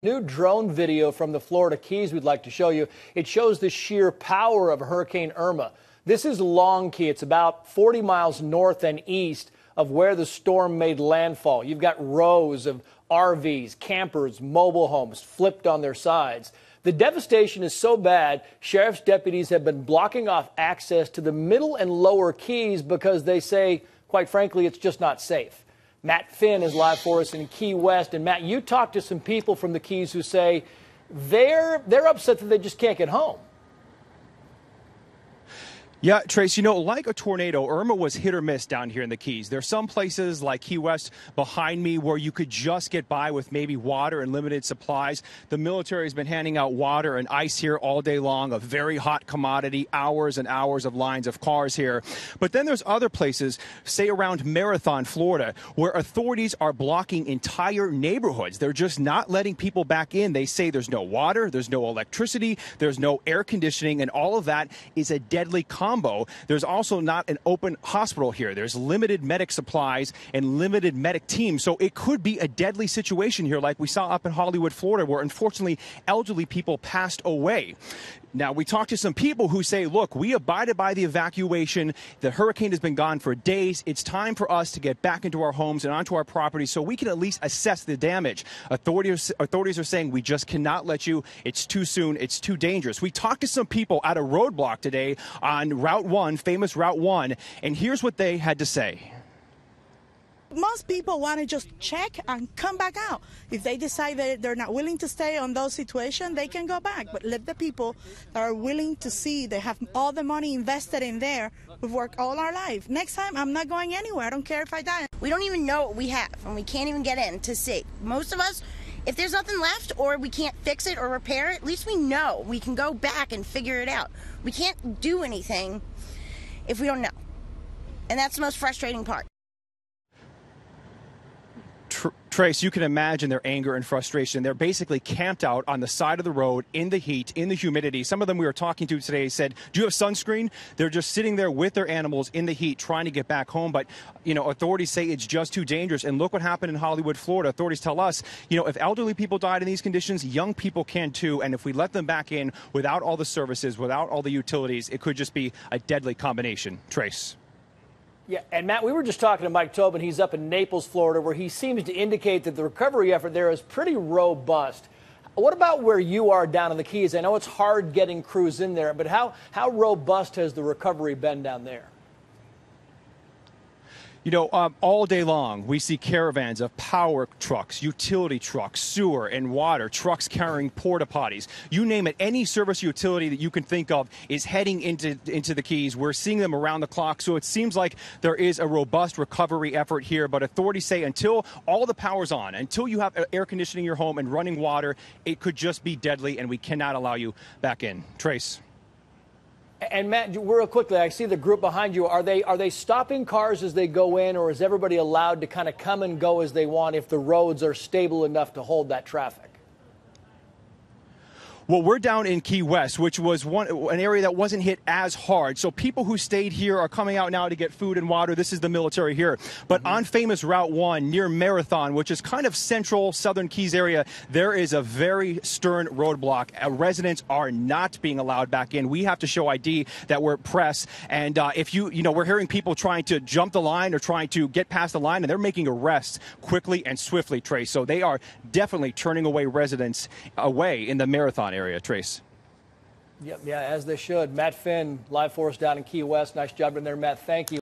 New drone video from the Florida Keys we'd like to show you. It shows the sheer power of Hurricane Irma. This is Long Key. It's about 40 miles north and east of where the storm made landfall. You've got rows of RVs, campers, mobile homes flipped on their sides. The devastation is so bad, sheriff's deputies have been blocking off access to the middle and lower Keys because they say, quite frankly, it's just not safe. Matt Finn is live for us in Key West. And Matt, you talked to some people from the Keys who say they're upset that they just can't get home. Yeah, Trace, like a tornado, Irma was hit or miss down here in the Keys. There's some places like Key West behind me where you could just get by with maybe water and limited supplies. The military has been handing out water and ice here all day long, a very hot commodity, hours and hours of lines of cars here. But then there's other places, say around Marathon, Florida, where authorities are blocking entire neighborhoods. They're just not letting people back in. They say there's no water, there's no electricity, there's no air conditioning, and all of that is a deadly combo. There's also not an open hospital here. There's limited medic supplies and limited medic teams. So it could be a deadly situation here like we saw up in Hollywood, Florida, where unfortunately elderly people passed away. Now, we talked to some people who say, look, we abided by the evacuation. The hurricane has been gone for days. It's time for us to get back into our homes and onto our properties so we can at least assess the damage. Authorities are saying we just cannot let you. It's too soon. It's too dangerous. We talked to some people at a roadblock today on Route 1, famous Route 1, and here's what they had to say. Most people want to just check and come back out. If they decide that they're not willing to stay on those situations, they can go back. But let the people that are willing to see, they have all the money invested in there. We've worked all our life. Next time, I'm not going anywhere. I don't care if I die. We don't even know what we have, and we can't even get in to see. Most of us, if there's nothing left or we can't fix it or repair it, at least we know. We can go back and figure it out. We can't do anything if we don't know. And that's the most frustrating part. Trace, you can imagine their anger and frustration. They're basically camped out on the side of the road in the heat, in the humidity. Some of them we were talking to today said, do you have sunscreen? They're just sitting there with their animals in the heat trying to get back home. But, authorities say it's just too dangerous. And look what happened in Hollywood, Florida. Authorities tell us, if elderly people died in these conditions, young people can too. And if we let them back in without all the services, without all the utilities, it could just be a deadly combination. Trace. Yeah, and Matt, we were just talking to Mike Tobin. He's up in Naples, Florida, where he seems to indicate that the recovery effort there is pretty robust. What about where you are down in the Keys? I know it's hard getting crews in there, but how robust has the recovery been down there? All day long, we see caravans of power trucks, utility trucks, sewer and water, trucks carrying porta potties. You name it, any service utility that you can think of is heading into the Keys. We're seeing them around the clock. So it seems like there is a robust recovery effort here. But authorities say until all the power's on, until you have air conditioning in your home and running water, it could just be deadly, and we cannot allow you back in. Trace. And Matt, real quickly, I see the group behind you. Are they stopping cars as they go in, or is everybody allowed to kind of come and go as they want if the roads are stable enough to hold that traffic? Well, we're down in Key West, which was an area that wasn't hit as hard. So people who stayed here are coming out now to get food and water. This is the military here. But on famous Route 1 near Marathon, which is kind of central southern Keys area, there is a very stern roadblock. Residents are not being allowed back in. We have to show ID that we're press. And if we're hearing people trying to jump the line or trying to get past the line, and they're making arrests quickly and swiftly, Trace. So they are definitely turning away residents away in the Marathon area, Trace. Yep, yeah, as they should. Matt Finn, live for us down in Key West. Nice job in there, Matt. Thank you.